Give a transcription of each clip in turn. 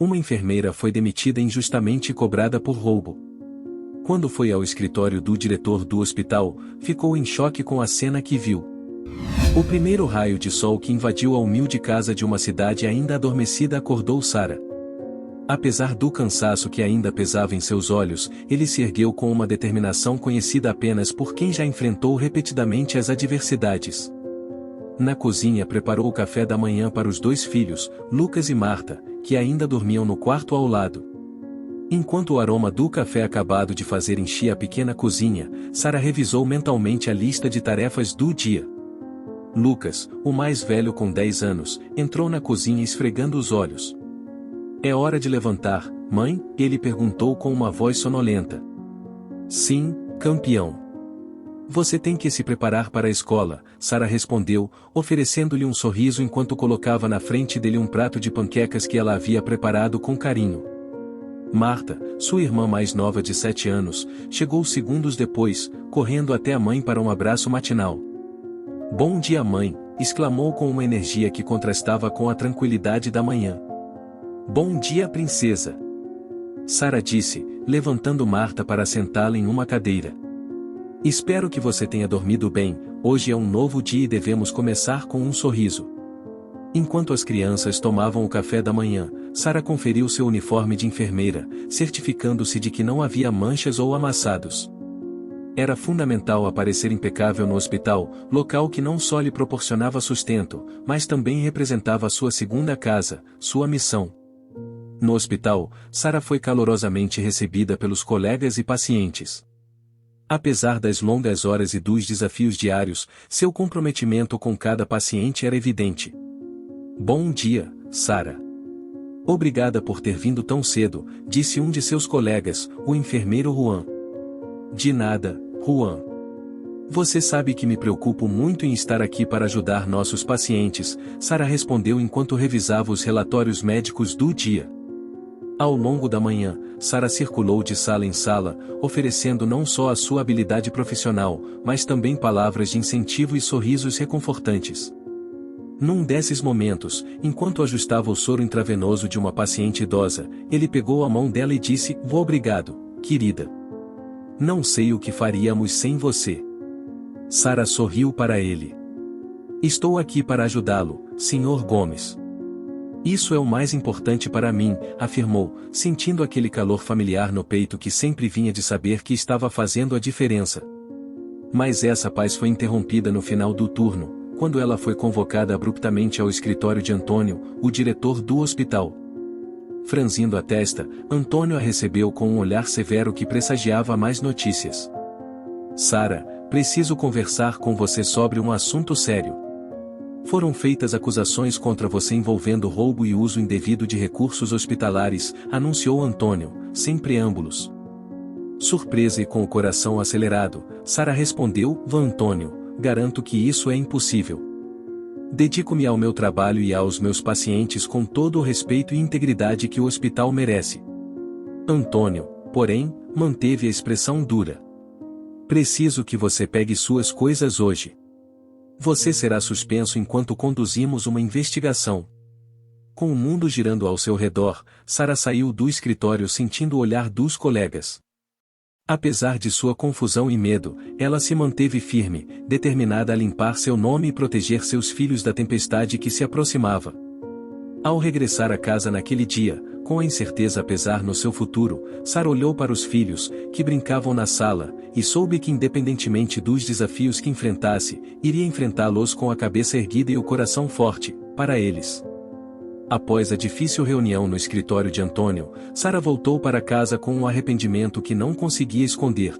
Uma enfermeira foi demitida injustamente e cobrada por roubo. Quando foi ao escritório do diretor do hospital, ficou em choque com a cena que viu. O primeiro raio de sol que invadiu a humilde casa de uma cidade ainda adormecida acordou Sarah. Apesar do cansaço que ainda pesava em seus olhos, ele se ergueu com uma determinação conhecida apenas por quem já enfrentou repetidamente as adversidades. Na cozinha preparou o café da manhã para os dois filhos, Lucas e Marta, que ainda dormiam no quarto ao lado. Enquanto o aroma do café acabado de fazer enchia a pequena cozinha, Sarah revisou mentalmente a lista de tarefas do dia. Lucas, o mais velho com 10 anos, entrou na cozinha esfregando os olhos. "É hora de levantar, mãe?" ele perguntou com uma voz sonolenta. "Sim, campeão. Você tem que se preparar para a escola", Sarah respondeu, oferecendo-lhe um sorriso enquanto colocava na frente dele um prato de panquecas que ela havia preparado com carinho. Marta, sua irmã mais nova de 7 anos, chegou segundos depois, correndo até a mãe para um abraço matinal. "Bom dia, mãe", exclamou com uma energia que contrastava com a tranquilidade da manhã. "Bom dia, princesa", Sarah disse, levantando Marta para sentá-la em uma cadeira. "Espero que você tenha dormido bem, hoje é um novo dia e devemos começar com um sorriso." Enquanto as crianças tomavam o café da manhã, Sarah conferiu seu uniforme de enfermeira, certificando-se de que não havia manchas ou amassados. Era fundamental aparecer impecável no hospital, local que não só lhe proporcionava sustento, mas também representava sua segunda casa, sua missão. No hospital, Sarah foi calorosamente recebida pelos colegas e pacientes. Apesar das longas horas e dos desafios diários, seu comprometimento com cada paciente era evidente. "Bom dia, Sarah. Obrigada por ter vindo tão cedo", disse um de seus colegas, o enfermeiro Juan. "De nada, Juan. Você sabe que me preocupo muito em estar aqui para ajudar nossos pacientes", Sarah respondeu enquanto revisava os relatórios médicos do dia. Ao longo da manhã, Sarah circulou de sala em sala, oferecendo não só a sua habilidade profissional, mas também palavras de incentivo e sorrisos reconfortantes. Num desses momentos, enquanto ajustava o soro intravenoso de uma paciente idosa, ele pegou a mão dela e disse: "Obrigado, querida. Não sei o que faríamos sem você." Sarah sorriu para ele. "Estou aqui para ajudá-lo, Sr. Gomes. Isso é o mais importante para mim", afirmou, sentindo aquele calor familiar no peito que sempre vinha de saber que estava fazendo a diferença. Mas essa paz foi interrompida no final do turno, quando ela foi convocada abruptamente ao escritório de Antônio, o diretor do hospital. Franzindo a testa, Antônio a recebeu com um olhar severo que pressagiava mais notícias. "Sarah, preciso conversar com você sobre um assunto sério. Foram feitas acusações contra você envolvendo roubo e uso indevido de recursos hospitalares", anunciou Antônio, sem preâmbulos. Surpresa e com o coração acelerado, Sarah respondeu: "Antônio, garanto que isso é impossível. Dedico-me ao meu trabalho e aos meus pacientes com todo o respeito e integridade que o hospital merece." Antônio, porém, manteve a expressão dura. "Preciso que você pegue suas coisas hoje. Você será suspenso enquanto conduzimos uma investigação." Com o mundo girando ao seu redor, Sarah saiu do escritório sentindo o olhar dos colegas. Apesar de sua confusão e medo, ela se manteve firme, determinada a limpar seu nome e proteger seus filhos da tempestade que se aproximava. Ao regressar a casa naquele dia, com a incerteza a pesar no seu futuro, Sarah olhou para os filhos, que brincavam na sala, e soube que independentemente dos desafios que enfrentasse, iria enfrentá-los com a cabeça erguida e o coração forte, para eles. Após a difícil reunião no escritório de Antônio, Sarah voltou para casa com um arrependimento que não conseguia esconder.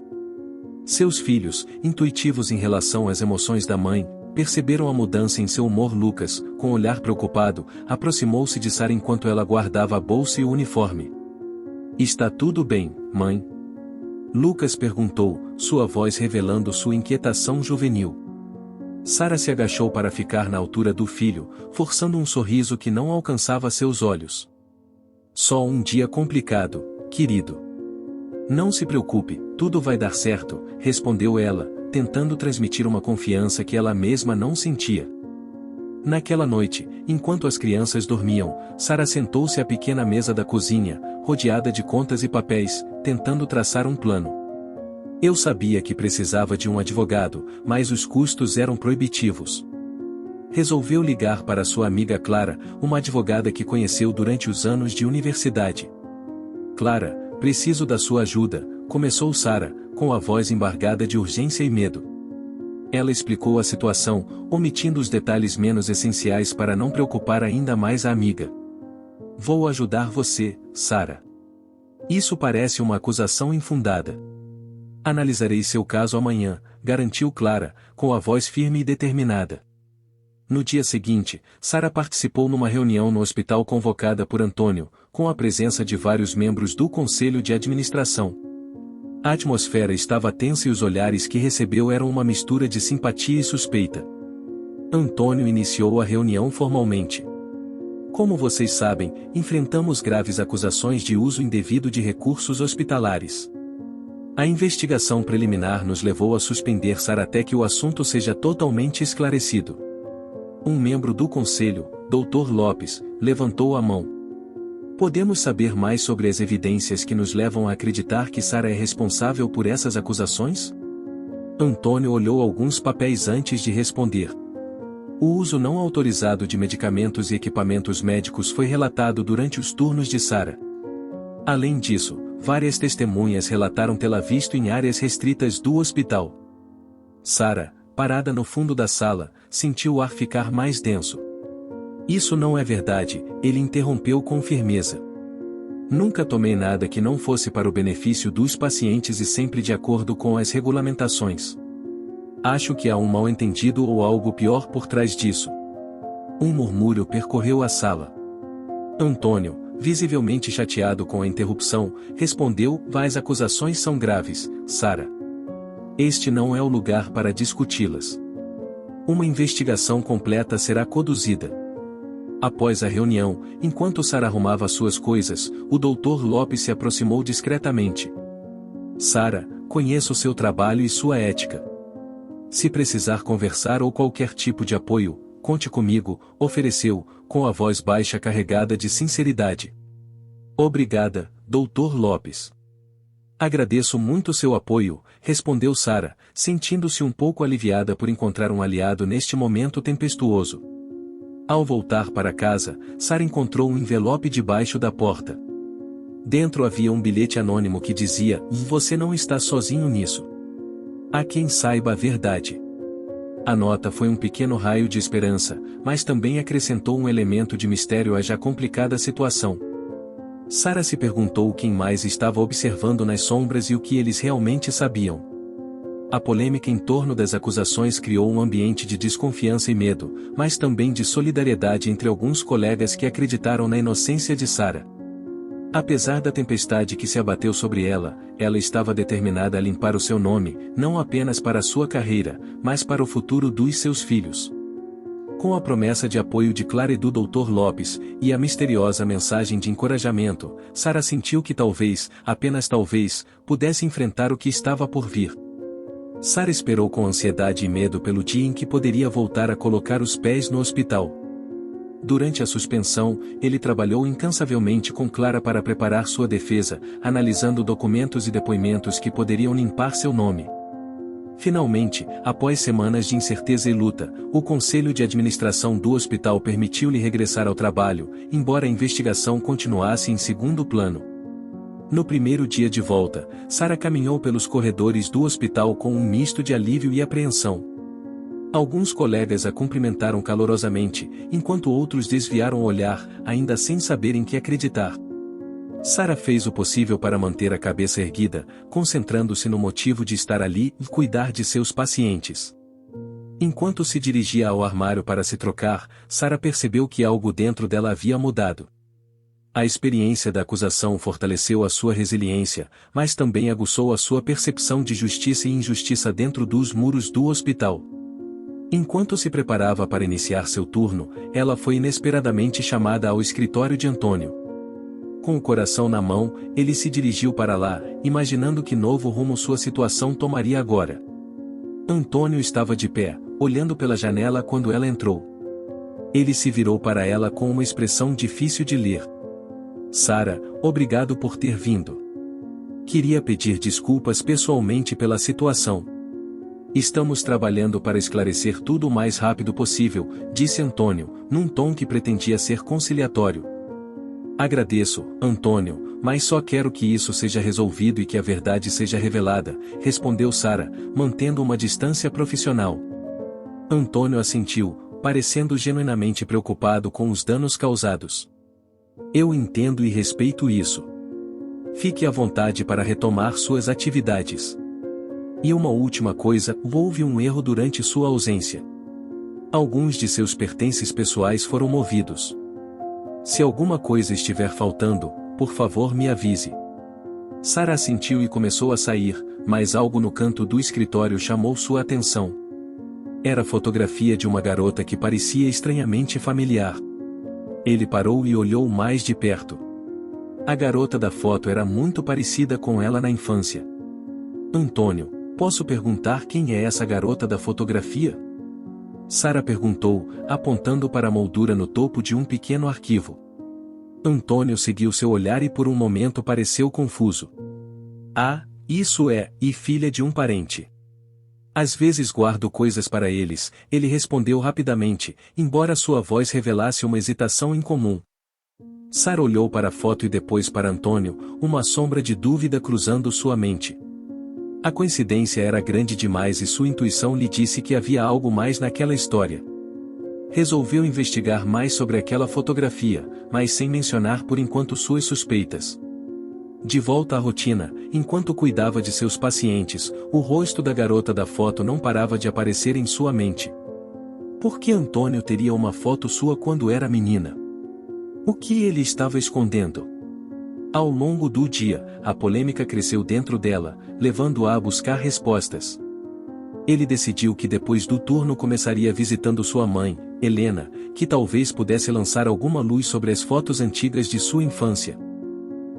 Seus filhos, intuitivos em relação às emoções da mãe, perceberam a mudança em seu humor. Lucas, com um olhar preocupado, aproximou-se de Sarah enquanto ela guardava a bolsa e o uniforme. "Está tudo bem, mãe?" Lucas perguntou, sua voz revelando sua inquietação juvenil. Sarah se agachou para ficar na altura do filho, forçando um sorriso que não alcançava seus olhos. "Só um dia complicado, querido. Não se preocupe, tudo vai dar certo", respondeu ela, tentando transmitir uma confiança que ela mesma não sentia. Naquela noite, enquanto as crianças dormiam, Sara sentou-se à pequena mesa da cozinha, rodeada de contas e papéis, tentando traçar um plano. Eu sabia que precisava de um advogado, mas os custos eram proibitivos. Resolveu ligar para sua amiga Clara, uma advogada que conheceu durante os anos de universidade. Clara, preciso da sua ajuda, começou Sara, com a voz embargada de urgência e medo. Ela explicou a situação, omitindo os detalhes menos essenciais para não preocupar ainda mais a amiga. Vou ajudar você, Sara. Isso parece uma acusação infundada. Analisarei seu caso amanhã, garantiu Clara, com a voz firme e determinada. No dia seguinte, Sara participou numa reunião no hospital convocada por Antônio, com a presença de vários membros do Conselho de Administração. A atmosfera estava tensa e os olhares que recebeu eram uma mistura de simpatia e suspeita. Antônio iniciou a reunião formalmente. Como vocês sabem, enfrentamos graves acusações de uso indevido de recursos hospitalares. A investigação preliminar nos levou a suspender Sara até que o assunto seja totalmente esclarecido. Um membro do conselho, Dr. Lopes, levantou a mão. Podemos saber mais sobre as evidências que nos levam a acreditar que Sara é responsável por essas acusações? Antônio olhou alguns papéis antes de responder. O uso não autorizado de medicamentos e equipamentos médicos foi relatado durante os turnos de Sara. Além disso, várias testemunhas relataram tê-la visto em áreas restritas do hospital. Sara, parada no fundo da sala, sentiu o ar ficar mais denso. Isso não é verdade, ele interrompeu com firmeza. Nunca tomei nada que não fosse para o benefício dos pacientes e sempre de acordo com as regulamentações. Acho que há um mal-entendido ou algo pior por trás disso. Um murmúrio percorreu a sala. Antônio, visivelmente chateado com a interrupção, respondeu: as acusações são graves, Sara. Este não é o lugar para discuti-las. Uma investigação completa será conduzida. Após a reunião, enquanto Sara arrumava suas coisas, o Dr. Lopes se aproximou discretamente. Sara, conheço seu trabalho e sua ética. Se precisar conversar ou qualquer tipo de apoio, conte comigo, ofereceu, com a voz baixa carregada de sinceridade. Obrigada, Dr. Lopes. Agradeço muito seu apoio, respondeu Sara, sentindo-se um pouco aliviada por encontrar um aliado neste momento tempestuoso. Ao voltar para casa, Sara encontrou um envelope debaixo da porta. Dentro havia um bilhete anônimo que dizia: você não está sozinho nisso. Há quem saiba a verdade. A nota foi um pequeno raio de esperança, mas também acrescentou um elemento de mistério à já complicada situação. Sara se perguntou quem mais estava observando nas sombras e o que eles realmente sabiam. A polêmica em torno das acusações criou um ambiente de desconfiança e medo, mas também de solidariedade entre alguns colegas que acreditaram na inocência de Sara. Apesar da tempestade que se abateu sobre ela, ela estava determinada a limpar o seu nome, não apenas para a sua carreira, mas para o futuro dos seus filhos. Com a promessa de apoio de Clara e do Dr. Lopes, e a misteriosa mensagem de encorajamento, Sara sentiu que talvez, apenas talvez, pudesse enfrentar o que estava por vir. Sara esperou com ansiedade e medo pelo dia em que poderia voltar a colocar os pés no hospital. Durante a suspensão, ele trabalhou incansavelmente com Clara para preparar sua defesa, analisando documentos e depoimentos que poderiam limpar seu nome. Finalmente, após semanas de incerteza e luta, o Conselho de Administração do hospital permitiu-lhe regressar ao trabalho, embora a investigação continuasse em segundo plano. No primeiro dia de volta, Sara caminhou pelos corredores do hospital com um misto de alívio e apreensão. Alguns colegas a cumprimentaram calorosamente, enquanto outros desviaram o olhar, ainda sem saber em que acreditar. Sara fez o possível para manter a cabeça erguida, concentrando-se no motivo de estar ali e cuidar de seus pacientes. Enquanto se dirigia ao armário para se trocar, Sara percebeu que algo dentro dela havia mudado. A experiência da acusação fortaleceu a sua resiliência, mas também aguçou a sua percepção de justiça e injustiça dentro dos muros do hospital. Enquanto se preparava para iniciar seu turno, ela foi inesperadamente chamada ao escritório de Antônio. Com o coração na mão, ele se dirigiu para lá, imaginando que novo rumo sua situação tomaria agora. Antônio estava de pé, olhando pela janela quando ela entrou. Ele se virou para ela com uma expressão difícil de ler. Sara, obrigado por ter vindo. Queria pedir desculpas pessoalmente pela situação. Estamos trabalhando para esclarecer tudo o mais rápido possível, disse Antônio, num tom que pretendia ser conciliatório. Agradeço, Antônio, mas só quero que isso seja resolvido e que a verdade seja revelada, respondeu Sara, mantendo uma distância profissional. Antônio assentiu, parecendo genuinamente preocupado com os danos causados. Eu entendo e respeito isso. Fique à vontade para retomar suas atividades. E uma última coisa, houve um erro durante sua ausência. Alguns de seus pertences pessoais foram movidos. Se alguma coisa estiver faltando, por favor me avise. Sara assentiu e começou a sair, mas algo no canto do escritório chamou sua atenção. Era a fotografia de uma garota que parecia estranhamente familiar. Ele parou e olhou mais de perto. A garota da foto era muito parecida com ela na infância. Antônio, posso perguntar quem é essa garota da fotografia? Sara perguntou, apontando para a moldura no topo de um pequeno arquivo. Antônio seguiu seu olhar e por um momento pareceu confuso. Ah, isso é, e filha de um parente. Às vezes guardo coisas para eles, ele respondeu rapidamente, embora sua voz revelasse uma hesitação incomum. Sara olhou para a foto e depois para Antônio, uma sombra de dúvida cruzando sua mente. A coincidência era grande demais e sua intuição lhe disse que havia algo mais naquela história. Resolveu investigar mais sobre aquela fotografia, mas sem mencionar por enquanto suas suspeitas. De volta à rotina, enquanto cuidava de seus pacientes, o rosto da garota da foto não parava de aparecer em sua mente. Por que Antônio teria uma foto sua quando era menina? O que ele estava escondendo? Ao longo do dia, a polêmica cresceu dentro dela, levando-a a buscar respostas. Ele decidiu que depois do turno começaria visitando sua mãe, Helena, que talvez pudesse lançar alguma luz sobre as fotos antigas de sua infância.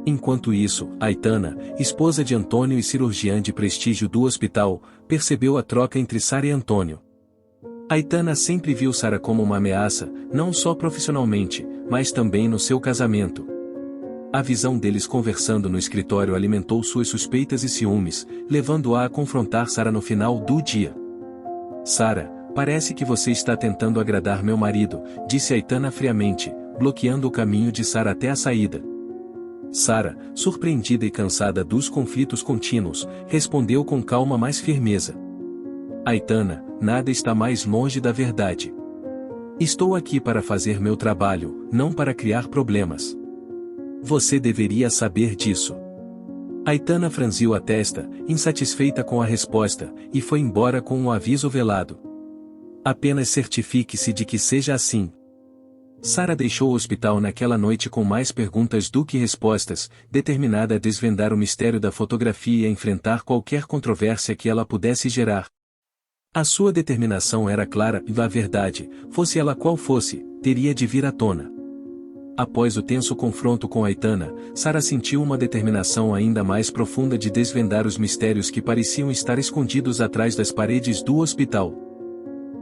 Enquanto isso, Aitana, esposa de Antônio e cirurgiã de prestígio do hospital, percebeu a troca entre Sara e Antônio. Aitana sempre viu Sara como uma ameaça, não só profissionalmente, mas também no seu casamento. A visão deles conversando no escritório alimentou suas suspeitas e ciúmes, levando-a a confrontar Sara no final do dia. Sara, parece que você está tentando agradar meu marido, disse Aitana friamente, bloqueando o caminho de Sara até a saída. Sara, surpreendida e cansada dos conflitos contínuos, respondeu com calma mas firmeza. Aitana, nada está mais longe da verdade. Estou aqui para fazer meu trabalho, não para criar problemas. Você deveria saber disso. Aitana franziu a testa, insatisfeita com a resposta, e foi embora com um aviso velado. Apenas certifique-se de que seja assim. Sara deixou o hospital naquela noite com mais perguntas do que respostas, determinada a desvendar o mistério da fotografia e a enfrentar qualquer controvérsia que ela pudesse gerar. A sua determinação era clara e a verdade, fosse ela qual fosse, teria de vir à tona. Após o tenso confronto com Aitana, Sara sentiu uma determinação ainda mais profunda de desvendar os mistérios que pareciam estar escondidos atrás das paredes do hospital.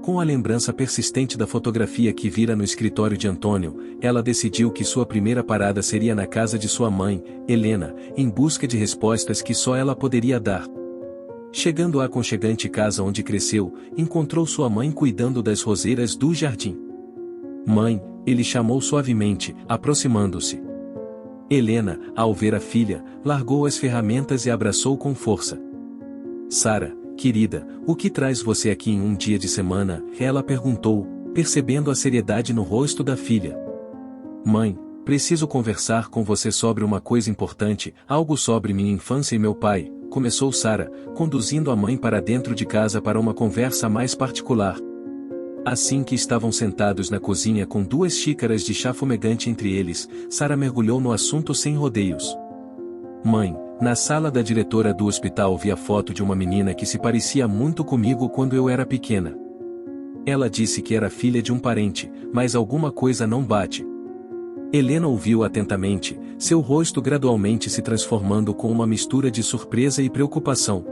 Com a lembrança persistente da fotografia que vira no escritório de Antônio, ela decidiu que sua primeira parada seria na casa de sua mãe, Helena, em busca de respostas que só ela poderia dar. Chegando à aconchegante casa onde cresceu, encontrou sua mãe cuidando das roseiras do jardim. Mãe, ele chamou suavemente, aproximando-se. Helena, ao ver a filha, largou as ferramentas e abraçou com força. Sara, querida, o que traz você aqui em um dia de semana? Ela perguntou, percebendo a seriedade no rosto da filha. Mãe, preciso conversar com você sobre uma coisa importante, algo sobre minha infância e meu pai, começou Sara, conduzindo a mãe para dentro de casa para uma conversa mais particular. Assim que estavam sentados na cozinha com 2 xícaras de chá fumegante entre eles, Sara mergulhou no assunto sem rodeios. Mãe, na sala da diretora do hospital vi a foto de uma menina que se parecia muito comigo quando eu era pequena. Ela disse que era filha de um parente, mas alguma coisa não bate. Helena ouviu atentamente, seu rosto gradualmente se transformando com uma mistura de surpresa e preocupação.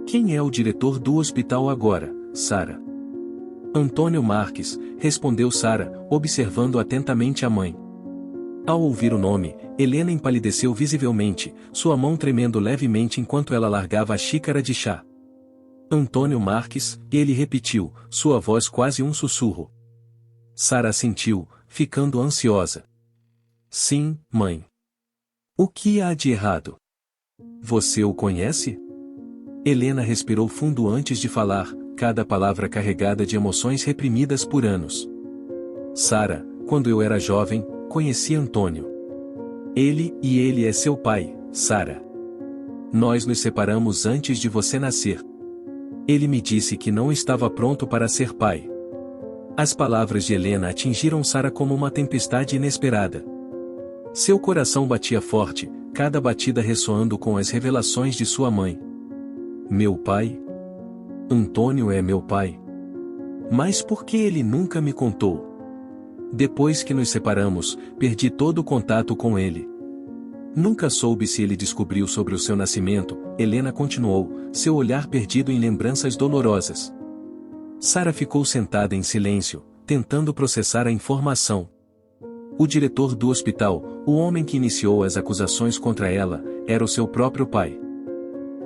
Quem é o diretor do hospital agora, Sara? Antônio Marques, respondeu Sara, observando atentamente a mãe. Ao ouvir o nome, Helena empalideceu visivelmente, sua mão tremendo levemente enquanto ela largava a xícara de chá. Antônio Marques, ele repetiu, sua voz quase um sussurro. Sara assentiu, ficando ansiosa. Sim, mãe. O que há de errado? Você o conhece? Helena respirou fundo antes de falar, cada palavra carregada de emoções reprimidas por anos. Sara, quando eu era jovem, conheci Antônio. Ele é seu pai, Sara. Nós nos separamos antes de você nascer. Ele me disse que não estava pronto para ser pai. As palavras de Helena atingiram Sara como uma tempestade inesperada. Seu coração batia forte, cada batida ressoando com as revelações de sua mãe. Meu pai? Antônio é meu pai. Mas por que ele nunca me contou? Depois que nos separamos, perdi todo o contato com ele. Nunca soube se ele descobriu sobre o seu nascimento, Helena continuou, seu olhar perdido em lembranças dolorosas. Sara ficou sentada em silêncio, tentando processar a informação. O diretor do hospital, o homem que iniciou as acusações contra ela, era o seu próprio pai.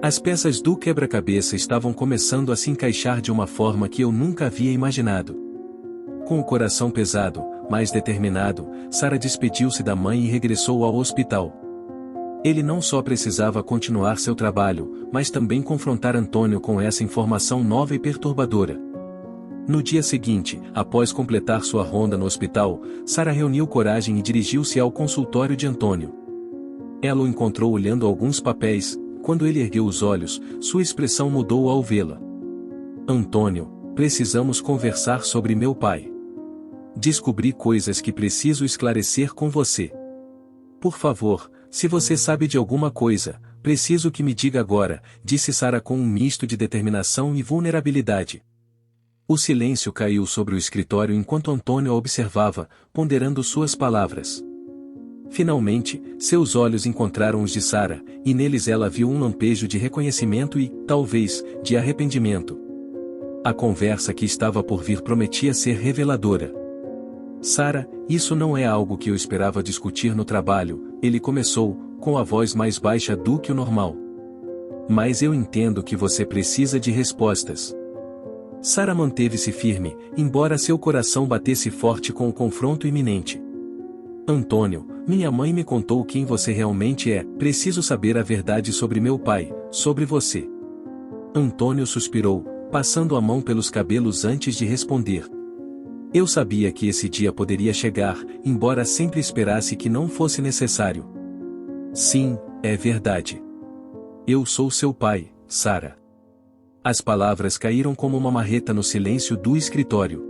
As peças do quebra-cabeça estavam começando a se encaixar de uma forma que eu nunca havia imaginado. Com o coração pesado, mas determinado, Sara despediu-se da mãe e regressou ao hospital. Ele não só precisava continuar seu trabalho, mas também confrontar Antônio com essa informação nova e perturbadora. No dia seguinte, após completar sua ronda no hospital, Sara reuniu coragem e dirigiu-se ao consultório de Antônio. Ela o encontrou olhando alguns papéis. Quando ele ergueu os olhos, sua expressão mudou ao vê-la. Antônio, precisamos conversar sobre meu pai. Descobri coisas que preciso esclarecer com você. Por favor, se você sabe de alguma coisa, preciso que me diga agora, disse Sara com um misto de determinação e vulnerabilidade. O silêncio caiu sobre o escritório enquanto Antônio a observava, ponderando suas palavras. Finalmente, seus olhos encontraram os de Sara, e neles ela viu um lampejo de reconhecimento e, talvez, de arrependimento. A conversa que estava por vir prometia ser reveladora. Sara, isso não é algo que eu esperava discutir no trabalho, ele começou, com a voz mais baixa do que o normal. Mas eu entendo que você precisa de respostas. Sara manteve-se firme, embora seu coração batesse forte com o confronto iminente. Antônio, minha mãe me contou quem você realmente é, preciso saber a verdade sobre meu pai, sobre você. Antônio suspirou, passando a mão pelos cabelos antes de responder. Eu sabia que esse dia poderia chegar, embora sempre esperasse que não fosse necessário. Sim, é verdade. Eu sou seu pai, Sara. As palavras caíram como uma marreta no silêncio do escritório.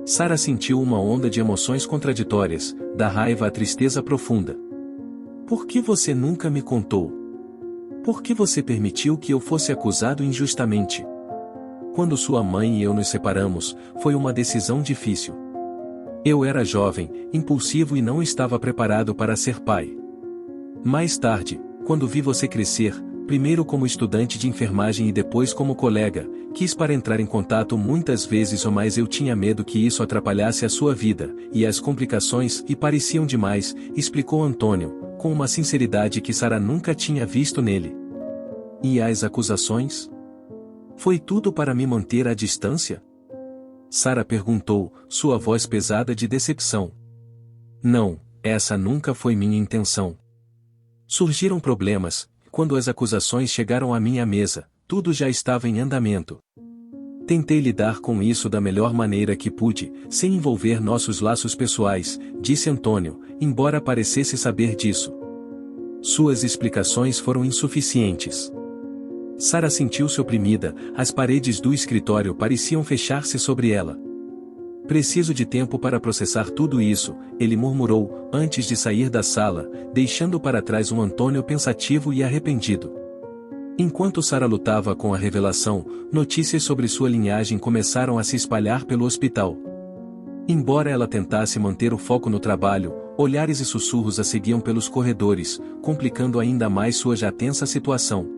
Sara sentiu uma onda de emoções contraditórias, da raiva à tristeza profunda. Por que você nunca me contou? Por que você permitiu que eu fosse acusado injustamente? Quando sua mãe e eu nos separamos, foi uma decisão difícil. Eu era jovem, impulsivo e não estava preparado para ser pai. Mais tarde, quando vi você crescer, primeiro como estudante de enfermagem e depois como colega, quis para entrar em contato muitas vezes, mas eu tinha medo que isso atrapalhasse a sua vida, e as complicações pareciam demais, explicou Antônio, com uma sinceridade que Sara nunca tinha visto nele. E as acusações? Foi tudo para me manter à distância? Sara perguntou, sua voz pesada de decepção. Não, essa nunca foi minha intenção. Surgiram problemas. Quando as acusações chegaram à minha mesa, tudo já estava em andamento. Tentei lidar com isso da melhor maneira que pude, sem envolver nossos laços pessoais, disse Antônio, embora parecesse saber disso. Suas explicações foram insuficientes. Sara sentiu-se oprimida, as paredes do escritório pareciam fechar-se sobre ela. Preciso de tempo para processar tudo isso, ele murmurou, antes de sair da sala, deixando para trás um Antônio pensativo e arrependido. Enquanto Sara lutava com a revelação, notícias sobre sua linhagem começaram a se espalhar pelo hospital. Embora ela tentasse manter o foco no trabalho, olhares e sussurros a seguiam pelos corredores, complicando ainda mais sua já tensa situação.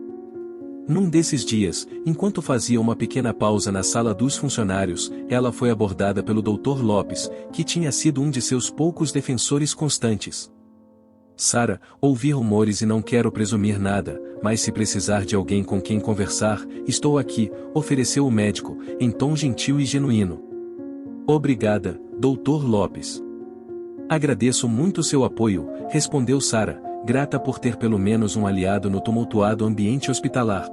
Num desses dias, enquanto fazia uma pequena pausa na sala dos funcionários, ela foi abordada pelo Dr. Lopes, que tinha sido um de seus poucos defensores constantes. Sara, ouvi rumores e não quero presumir nada, mas se precisar de alguém com quem conversar, estou aqui, ofereceu o médico, em tom gentil e genuíno. Obrigada, Dr. Lopes. Agradeço muito seu apoio, respondeu Sara, grata por ter pelo menos um aliado no tumultuado ambiente hospitalar.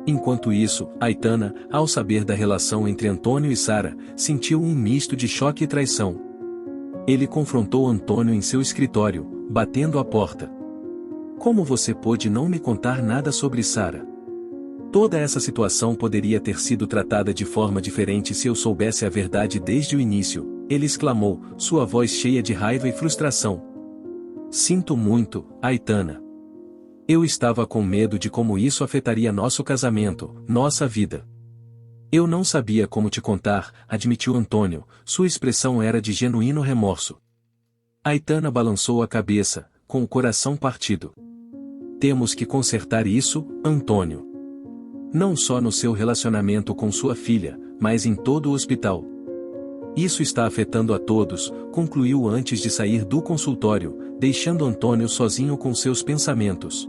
Enquanto isso, Aitana, ao saber da relação entre Antônio e Sara, sentiu um misto de choque e traição. Ele confrontou Antônio em seu escritório, batendo a porta. Como você pôde não me contar nada sobre Sara? Toda essa situação poderia ter sido tratada de forma diferente se eu soubesse a verdade desde o início, ele exclamou, sua voz cheia de raiva e frustração. Sinto muito, Aitana. Eu estava com medo de como isso afetaria nosso casamento, nossa vida. Eu não sabia como te contar, admitiu Antônio, sua expressão era de genuíno remorso. Aitana balançou a cabeça, com o coração partido. Temos que consertar isso, Antônio. Não só no seu relacionamento com sua filha, mas em todo o hospital. Isso está afetando a todos, concluiu antes de sair do consultório, deixando Antônio sozinho com seus pensamentos.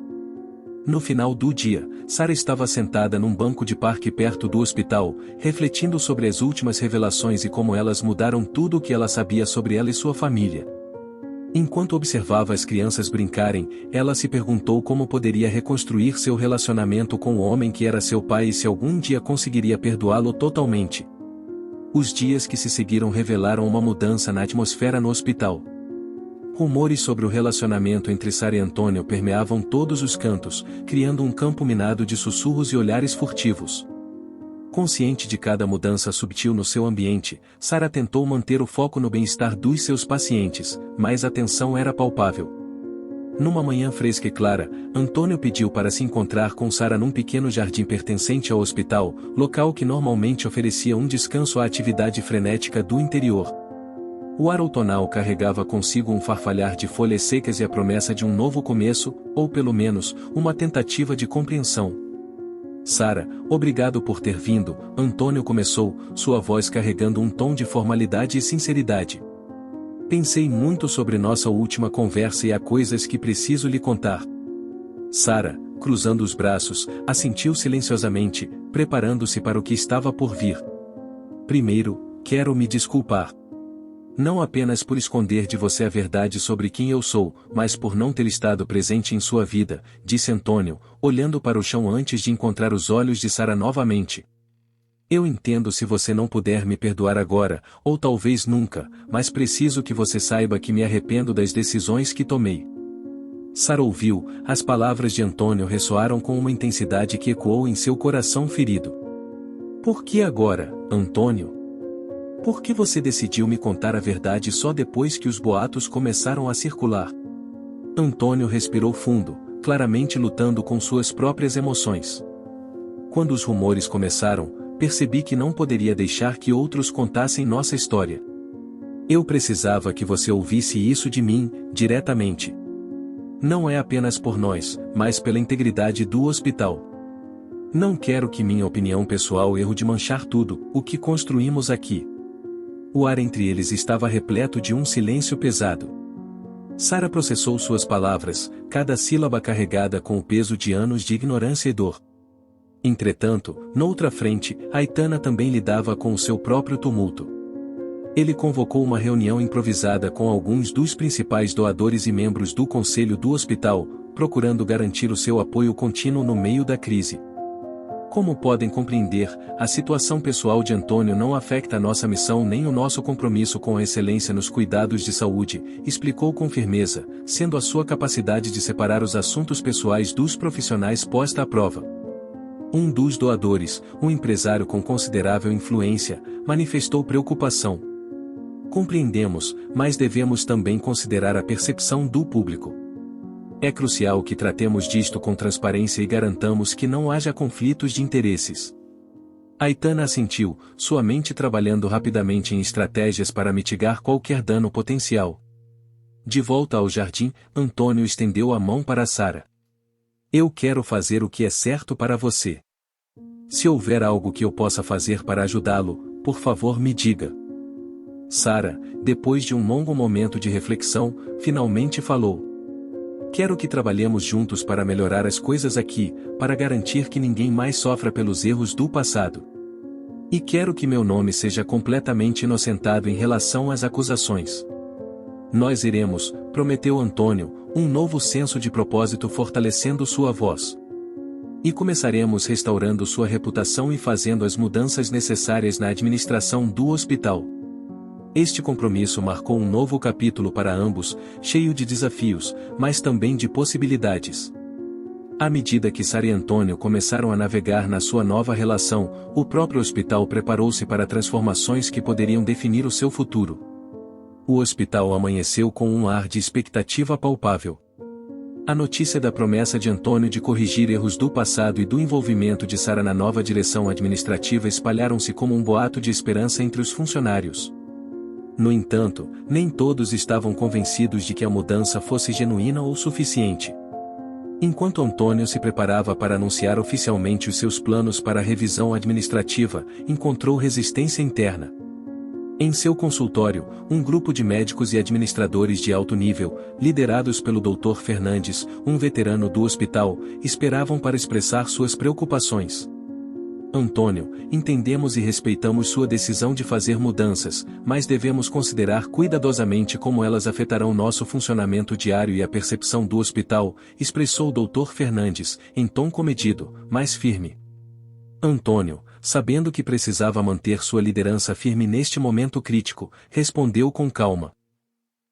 No final do dia, Sara estava sentada num banco de parque perto do hospital, refletindo sobre as últimas revelações e como elas mudaram tudo o que ela sabia sobre ela e sua família. Enquanto observava as crianças brincarem, ela se perguntou como poderia reconstruir seu relacionamento com o homem que era seu pai e se algum dia conseguiria perdoá-lo totalmente. Os dias que se seguiram revelaram uma mudança na atmosfera no hospital. Rumores sobre o relacionamento entre Sara e Antônio permeavam todos os cantos, criando um campo minado de sussurros e olhares furtivos. Consciente de cada mudança subtil no seu ambiente, Sara tentou manter o foco no bem-estar dos seus pacientes, mas a tensão era palpável. Numa manhã fresca e clara, Antônio pediu para se encontrar com Sara num pequeno jardim pertencente ao hospital, local que normalmente oferecia um descanso à atividade frenética do interior. O ar outonal carregava consigo um farfalhar de folhas secas e a promessa de um novo começo, ou pelo menos, uma tentativa de compreensão. Sara, obrigado por ter vindo, Antônio começou, sua voz carregando um tom de formalidade e sinceridade. Pensei muito sobre nossa última conversa e há coisas que preciso lhe contar. Sara, cruzando os braços, assentiu silenciosamente, preparando-se para o que estava por vir. Primeiro, quero me desculpar. Não apenas por esconder de você a verdade sobre quem eu sou, mas por não ter estado presente em sua vida, disse Antônio, olhando para o chão antes de encontrar os olhos de Sara novamente. Eu entendo se você não puder me perdoar agora, ou talvez nunca, mas preciso que você saiba que me arrependo das decisões que tomei. Sara ouviu, as palavras de Antônio ressoaram com uma intensidade que ecoou em seu coração ferido. Por que agora, Antônio? Por que você decidiu me contar a verdade só depois que os boatos começaram a circular? Antônio respirou fundo, claramente lutando com suas próprias emoções. Quando os rumores começaram, percebi que não poderia deixar que outros contassem nossa história. Eu precisava que você ouvisse isso de mim, diretamente. Não é apenas por nós, mas pela integridade do hospital. Não quero que minha opinião pessoal erro de manchar tudo, o que construímos aqui. O ar entre eles estava repleto de um silêncio pesado. Sara processou suas palavras, cada sílaba carregada com o peso de anos de ignorância e dor. Entretanto, noutra frente, Aitana também lidava com o seu próprio tumulto. Ele convocou uma reunião improvisada com alguns dos principais doadores e membros do conselho do hospital, procurando garantir o seu apoio contínuo no meio da crise. Como podem compreender, a situação pessoal de Antônio não afeta nossa missão nem o nosso compromisso com a excelência nos cuidados de saúde, explicou com firmeza, sendo a sua capacidade de separar os assuntos pessoais dos profissionais posta à prova. Um dos doadores, um empresário com considerável influência, manifestou preocupação. Compreendemos, mas devemos também considerar a percepção do público. É crucial que tratemos disto com transparência e garantamos que não haja conflitos de interesses. Aitana assentiu, sua mente trabalhando rapidamente em estratégias para mitigar qualquer dano potencial. De volta ao jardim, Antônio estendeu a mão para Sara. Eu quero fazer o que é certo para você. Se houver algo que eu possa fazer para ajudá-lo, por favor me diga. Sarah, depois de um longo momento de reflexão, finalmente falou. Quero que trabalhemos juntos para melhorar as coisas aqui, para garantir que ninguém mais sofra pelos erros do passado. E quero que meu nome seja completamente inocentado em relação às acusações. Nós iremos, prometeu Antônio, um novo senso de propósito fortalecendo sua voz. E começaremos restaurando sua reputação e fazendo as mudanças necessárias na administração do hospital. Este compromisso marcou um novo capítulo para ambos, cheio de desafios, mas também de possibilidades. À medida que Sarah e Antônio começaram a navegar na sua nova relação, o próprio hospital preparou-se para transformações que poderiam definir o seu futuro. O hospital amanheceu com um ar de expectativa palpável. A notícia da promessa de Antônio de corrigir erros do passado e do envolvimento de Sarah na nova direção administrativa espalharam-se como um boato de esperança entre os funcionários. No entanto, nem todos estavam convencidos de que a mudança fosse genuína ou suficiente. Enquanto Antônio se preparava para anunciar oficialmente os seus planos para a revisão administrativa, encontrou resistência interna. Em seu consultório, um grupo de médicos e administradores de alto nível, liderados pelo Dr. Fernandes, um veterano do hospital, esperavam para expressar suas preocupações. Antônio, entendemos e respeitamos sua decisão de fazer mudanças, mas devemos considerar cuidadosamente como elas afetarão nosso funcionamento diário e a percepção do hospital, expressou o Dr. Fernandes, em tom comedido, mas firme. Antônio, sabendo que precisava manter sua liderança firme neste momento crítico, respondeu com calma.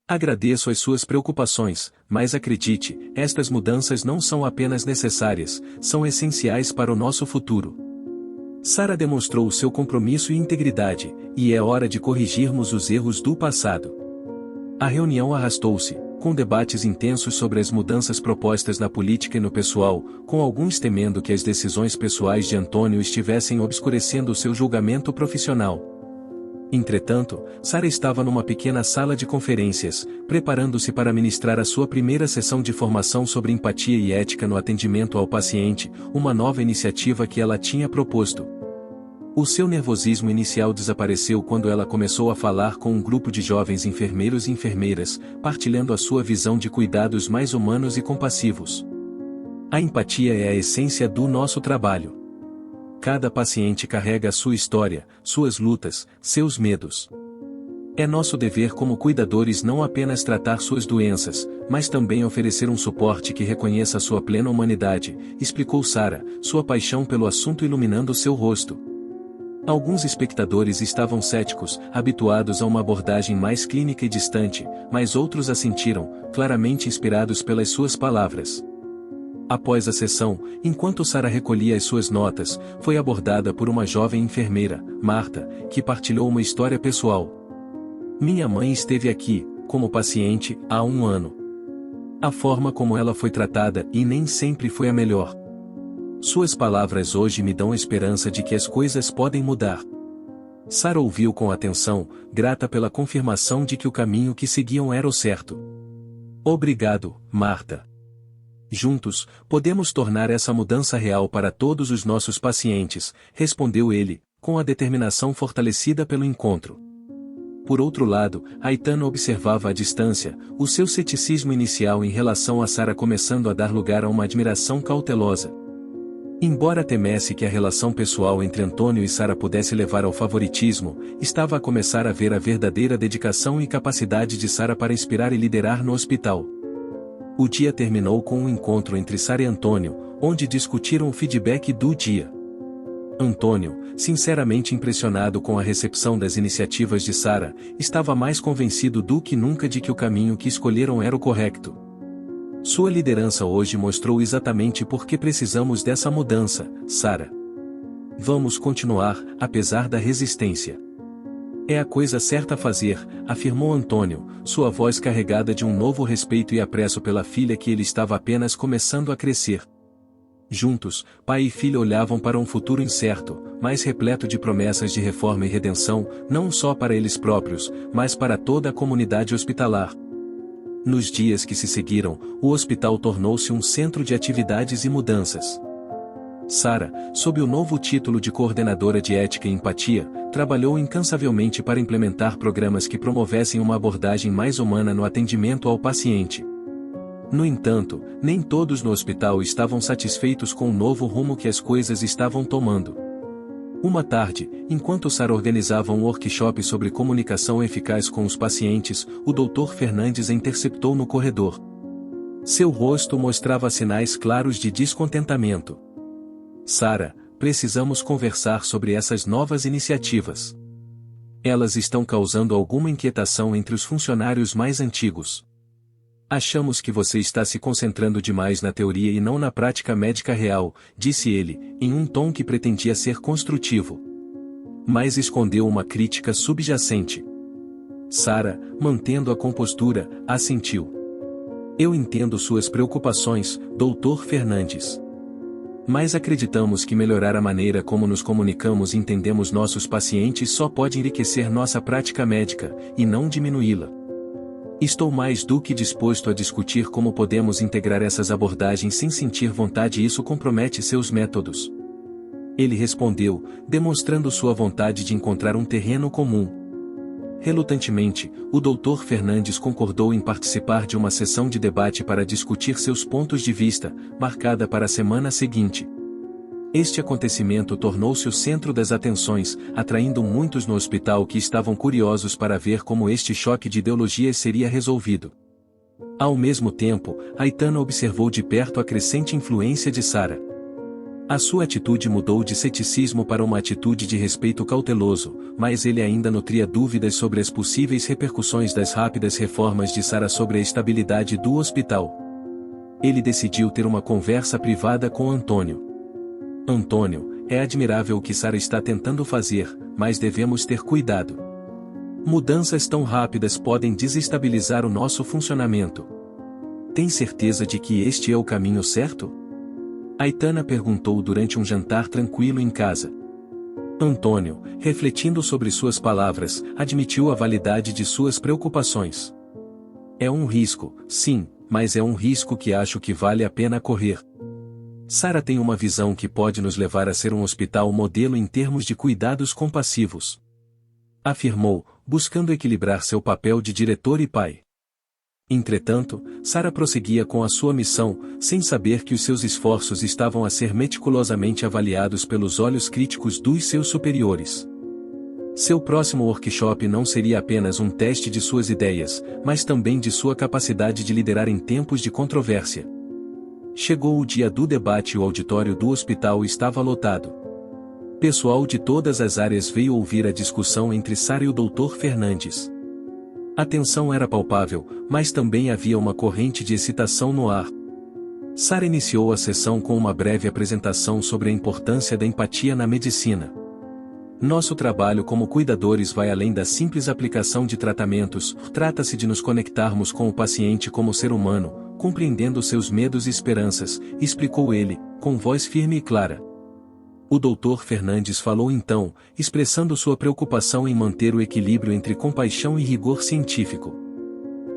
Agradeço as suas preocupações, mas acredite, estas mudanças não são apenas necessárias, são essenciais para o nosso futuro. Sarah demonstrou seu compromisso e integridade, e é hora de corrigirmos os erros do passado. A reunião arrastou-se, com debates intensos sobre as mudanças propostas na política e no pessoal, com alguns temendo que as decisões pessoais de Antônio estivessem obscurecendo seu julgamento profissional. Entretanto, Sarah estava numa pequena sala de conferências, preparando-se para ministrar a sua primeira sessão de formação sobre empatia e ética no atendimento ao paciente, uma nova iniciativa que ela tinha proposto. O seu nervosismo inicial desapareceu quando ela começou a falar com um grupo de jovens enfermeiros e enfermeiras, partilhando a sua visão de cuidados mais humanos e compassivos. A empatia é a essência do nosso trabalho. Cada paciente carrega a sua história, suas lutas, seus medos. É nosso dever como cuidadores não apenas tratar suas doenças, mas também oferecer um suporte que reconheça a sua plena humanidade, explicou Sarah, sua paixão pelo assunto iluminando seu rosto. Alguns espectadores estavam céticos, habituados a uma abordagem mais clínica e distante, mas outros assentiram, claramente inspirados pelas suas palavras. Após a sessão, enquanto Sarah recolhia as suas notas, foi abordada por uma jovem enfermeira, Marta, que partilhou uma história pessoal. Minha mãe esteve aqui, como paciente, há 1 ano. A forma como ela foi tratada e nem sempre foi a melhor. Suas palavras hoje me dão esperança de que as coisas podem mudar. Sarah ouviu com atenção, grata pela confirmação de que o caminho que seguiam era o certo. Obrigado, Marta. Juntos, podemos tornar essa mudança real para todos os nossos pacientes, respondeu ele, com a determinação fortalecida pelo encontro. Por outro lado, Aitana observava à distância, o seu ceticismo inicial em relação a Sarah começando a dar lugar a uma admiração cautelosa. Embora temesse que a relação pessoal entre Antônio e Sarah pudesse levar ao favoritismo, estava a começar a ver a verdadeira dedicação e capacidade de Sarah para inspirar e liderar no hospital. O dia terminou com um encontro entre Sarah e Antônio, onde discutiram o feedback do dia. Antônio, sinceramente impressionado com a recepção das iniciativas de Sarah, estava mais convencido do que nunca de que o caminho que escolheram era o correto. Sua liderança hoje mostrou exatamente por que precisamos dessa mudança, Sarah. Vamos continuar, apesar da resistência. É a coisa certa a fazer, afirmou Antônio, sua voz carregada de um novo respeito e apreço pela filha que ele estava apenas começando a crescer. Juntos, pai e filha olhavam para um futuro incerto, mas repleto de promessas de reforma e redenção, não só para eles próprios, mas para toda a comunidade hospitalar. Nos dias que se seguiram, o hospital tornou-se um centro de atividades e mudanças. Sarah, sob o novo título de coordenadora de ética e empatia, trabalhou incansavelmente para implementar programas que promovessem uma abordagem mais humana no atendimento ao paciente. No entanto, nem todos no hospital estavam satisfeitos com o novo rumo que as coisas estavam tomando. Uma tarde, enquanto Sarah organizava um workshop sobre comunicação eficaz com os pacientes, o Dr. Fernandes a interceptou no corredor. Seu rosto mostrava sinais claros de descontentamento. Sarah, precisamos conversar sobre essas novas iniciativas. Elas estão causando alguma inquietação entre os funcionários mais antigos. Achamos que você está se concentrando demais na teoria e não na prática médica real, disse ele, em um tom que pretendia ser construtivo. Mas escondeu uma crítica subjacente. Sarah, mantendo a compostura, assentiu. Eu entendo suas preocupações, Dr. Fernandes. Mas acreditamos que melhorar a maneira como nos comunicamos e entendemos nossos pacientes só pode enriquecer nossa prática médica, e não diminuí-la. Estou mais do que disposto a discutir como podemos integrar essas abordagens sem sentir vontade e isso compromete seus métodos. Ele respondeu, demonstrando sua vontade de encontrar um terreno comum. Relutantemente, o Dr. Fernandes concordou em participar de uma sessão de debate para discutir seus pontos de vista, marcada para a semana seguinte. Este acontecimento tornou-se o centro das atenções, atraindo muitos no hospital que estavam curiosos para ver como este choque de ideologias seria resolvido. Ao mesmo tempo, Aitana observou de perto a crescente influência de Sarah. A sua atitude mudou de ceticismo para uma atitude de respeito cauteloso, mas ele ainda nutria dúvidas sobre as possíveis repercussões das rápidas reformas de Sarah sobre a estabilidade do hospital. Ele decidiu ter uma conversa privada com Antônio. Antônio, é admirável o que Sarah está tentando fazer, mas devemos ter cuidado. Mudanças tão rápidas podem desestabilizar o nosso funcionamento. Tem certeza de que este é o caminho certo? Aitana perguntou durante um jantar tranquilo em casa. Antônio, refletindo sobre suas palavras, admitiu a validade de suas preocupações. É um risco, sim, mas é um risco que acho que vale a pena correr. Sarah tem uma visão que pode nos levar a ser um hospital modelo em termos de cuidados compassivos. Afirmou, buscando equilibrar seu papel de diretor e pai. Entretanto, Sarah prosseguia com a sua missão, sem saber que os seus esforços estavam a ser meticulosamente avaliados pelos olhos críticos dos seus superiores. Seu próximo workshop não seria apenas um teste de suas ideias, mas também de sua capacidade de liderar em tempos de controvérsia. Chegou o dia do debate e o auditório do hospital estava lotado. Pessoal de todas as áreas veio ouvir a discussão entre Sarah e o Dr. Fernandes. A tensão era palpável, mas também havia uma corrente de excitação no ar. Sarah iniciou a sessão com uma breve apresentação sobre a importância da empatia na medicina. Nosso trabalho como cuidadores vai além da simples aplicação de tratamentos, trata-se de nos conectarmos com o paciente como ser humano, compreendendo seus medos e esperanças, explicou ele, com voz firme e clara. O Dr. Fernandes falou então, expressando sua preocupação em manter o equilíbrio entre compaixão e rigor científico.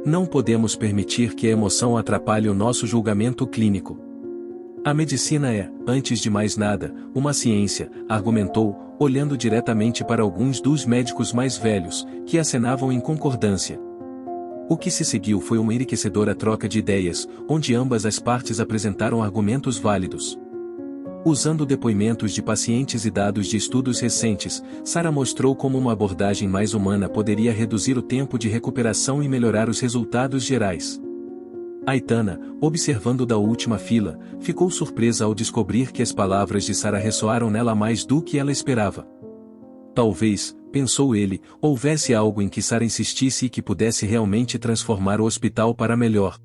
Não podemos permitir que a emoção atrapalhe o nosso julgamento clínico. A medicina é, antes de mais nada, uma ciência, argumentou, olhando diretamente para alguns dos médicos mais velhos, que acenavam em concordância. O que se seguiu foi uma enriquecedora troca de ideias, onde ambas as partes apresentaram argumentos válidos. Usando depoimentos de pacientes e dados de estudos recentes, Sarah mostrou como uma abordagem mais humana poderia reduzir o tempo de recuperação e melhorar os resultados gerais. Aitana, observando da última fila, ficou surpresa ao descobrir que as palavras de Sarah ressoaram nela mais do que ela esperava. Talvez, pensou ele, houvesse algo em que Sarah insistisse e que pudesse realmente transformar o hospital para melhor.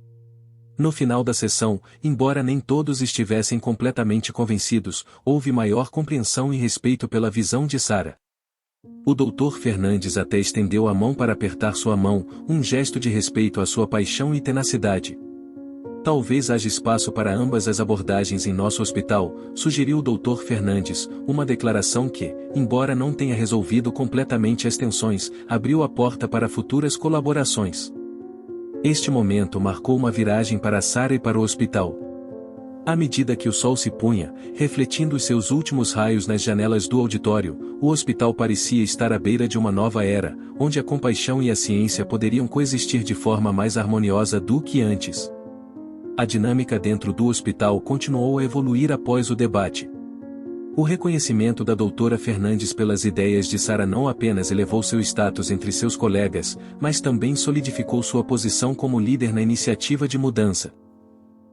No final da sessão, embora nem todos estivessem completamente convencidos, houve maior compreensão e respeito pela visão de Sarah. O Dr. Fernandes até estendeu a mão para apertar sua mão, um gesto de respeito à sua paixão e tenacidade. Talvez haja espaço para ambas as abordagens em nosso hospital, sugeriu o Dr. Fernandes, uma declaração que, embora não tenha resolvido completamente as tensões, abriu a porta para futuras colaborações. Este momento marcou uma viragem para Sarah e para o hospital. À medida que o sol se punha, refletindo os seus últimos raios nas janelas do auditório, o hospital parecia estar à beira de uma nova era, onde a compaixão e a ciência poderiam coexistir de forma mais harmoniosa do que antes. A dinâmica dentro do hospital continuou a evoluir após o debate. O reconhecimento da doutora Fernandes pelas ideias de Sarah não apenas elevou seu status entre seus colegas, mas também solidificou sua posição como líder na iniciativa de mudança.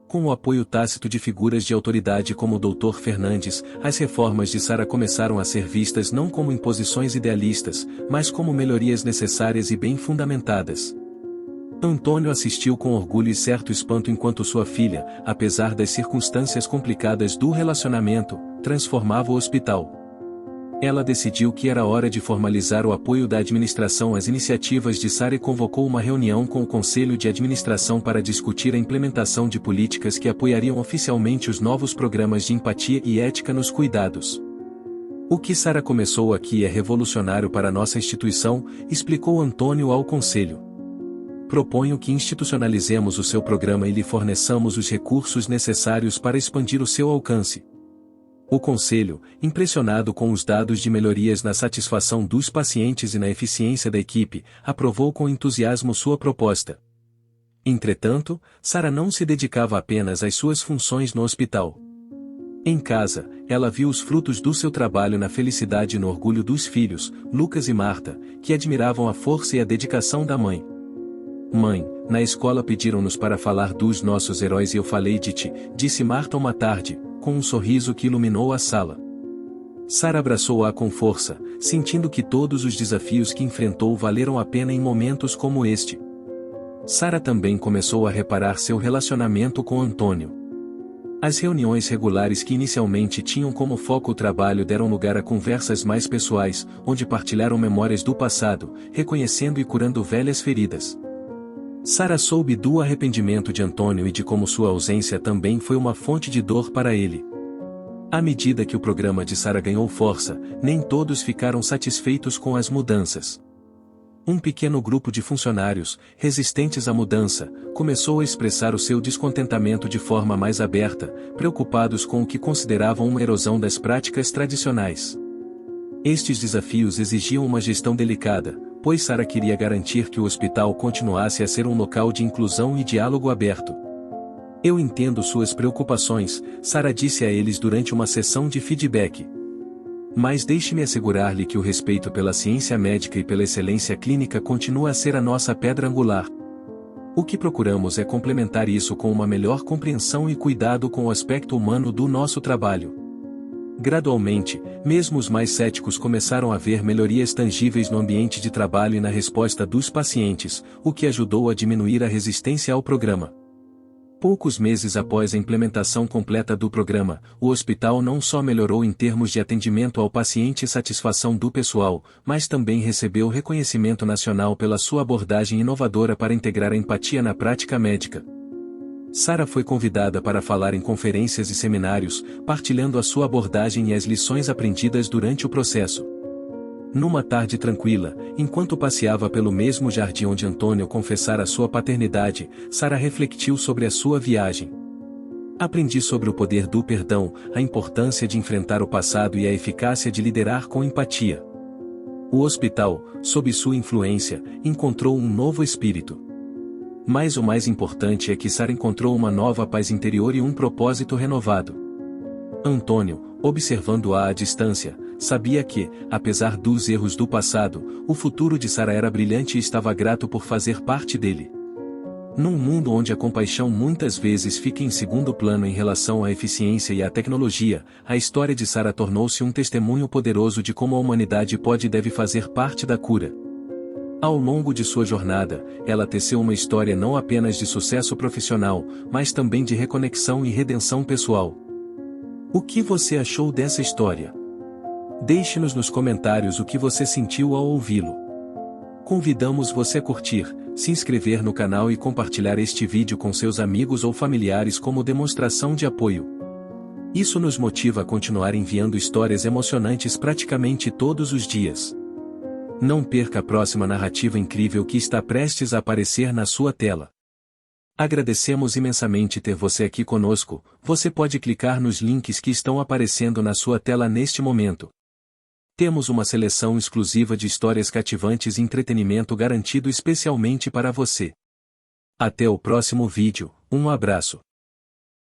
Com o apoio tácito de figuras de autoridade como o Dr. Fernandes, as reformas de Sarah começaram a ser vistas não como imposições idealistas, mas como melhorias necessárias e bem fundamentadas. Antônio assistiu com orgulho e certo espanto enquanto sua filha, apesar das circunstâncias complicadas do relacionamento, transformava o hospital. Ela decidiu que era hora de formalizar o apoio da administração às iniciativas de Sarah e convocou uma reunião com o Conselho de Administração para discutir a implementação de políticas que apoiariam oficialmente os novos programas de empatia e ética nos cuidados. O que Sarah começou aqui é revolucionário para nossa instituição, explicou Antônio ao Conselho. Proponho que institucionalizemos o seu programa e lhe forneçamos os recursos necessários para expandir o seu alcance. O Conselho, impressionado com os dados de melhorias na satisfação dos pacientes e na eficiência da equipe, aprovou com entusiasmo sua proposta. Entretanto, Sarah não se dedicava apenas às suas funções no hospital. Em casa, ela viu os frutos do seu trabalho na felicidade e no orgulho dos filhos, Lucas e Marta, que admiravam a força e a dedicação da mãe. Mãe, na escola pediram-nos para falar dos nossos heróis e eu falei de ti, disse Marta uma tarde, com um sorriso que iluminou a sala. Sarah abraçou-a com força, sentindo que todos os desafios que enfrentou valeram a pena em momentos como este. Sarah também começou a reparar seu relacionamento com Antônio. As reuniões regulares que inicialmente tinham como foco o trabalho deram lugar a conversas mais pessoais, onde partilharam memórias do passado, reconhecendo e curando velhas feridas. Sarah soube do arrependimento de Antônio e de como sua ausência também foi uma fonte de dor para ele. À medida que o programa de Sarah ganhou força, nem todos ficaram satisfeitos com as mudanças. Um pequeno grupo de funcionários, resistentes à mudança, começou a expressar o seu descontentamento de forma mais aberta, preocupados com o que consideravam uma erosão das práticas tradicionais. Estes desafios exigiam uma gestão delicada, pois Sarah queria garantir que o hospital continuasse a ser um local de inclusão e diálogo aberto. Eu entendo suas preocupações, Sarah disse a eles durante uma sessão de feedback. Mas deixe-me assegurar-lhe que o respeito pela ciência médica e pela excelência clínica continua a ser a nossa pedra angular. O que procuramos é complementar isso com uma melhor compreensão e cuidado com o aspecto humano do nosso trabalho. Gradualmente, mesmo os mais céticos começaram a ver melhorias tangíveis no ambiente de trabalho e na resposta dos pacientes, o que ajudou a diminuir a resistência ao programa. Poucos meses após a implementação completa do programa, o hospital não só melhorou em termos de atendimento ao paciente e satisfação do pessoal, mas também recebeu reconhecimento nacional pela sua abordagem inovadora para integrar a empatia na prática médica. Sarah foi convidada para falar em conferências e seminários, partilhando a sua abordagem e as lições aprendidas durante o processo. Numa tarde tranquila, enquanto passeava pelo mesmo jardim onde Antônio confessara sua paternidade, Sarah refletiu sobre a sua viagem. Aprendi sobre o poder do perdão, a importância de enfrentar o passado e a eficácia de liderar com empatia. O hospital, sob sua influência, encontrou um novo espírito. Mas o mais importante é que Sarah encontrou uma nova paz interior e um propósito renovado. Antônio, observando-a à distância, sabia que, apesar dos erros do passado, o futuro de Sarah era brilhante e estava grato por fazer parte dele. Num mundo onde a compaixão muitas vezes fica em segundo plano em relação à eficiência e à tecnologia, a história de Sarah tornou-se um testemunho poderoso de como a humanidade pode e deve fazer parte da cura. Ao longo de sua jornada, ela teceu uma história não apenas de sucesso profissional, mas também de reconexão e redenção pessoal. O que você achou dessa história? Deixe-nos nos comentários o que você sentiu ao ouvi-lo. Convidamos você a curtir, se inscrever no canal e compartilhar este vídeo com seus amigos ou familiares como demonstração de apoio. Isso nos motiva a continuar enviando histórias emocionantes praticamente todos os dias. Não perca a próxima narrativa incrível que está prestes a aparecer na sua tela. Agradecemos imensamente ter você aqui conosco. Você pode clicar nos links que estão aparecendo na sua tela neste momento. Temos uma seleção exclusiva de histórias cativantes e entretenimento garantido especialmente para você. Até o próximo vídeo, um abraço.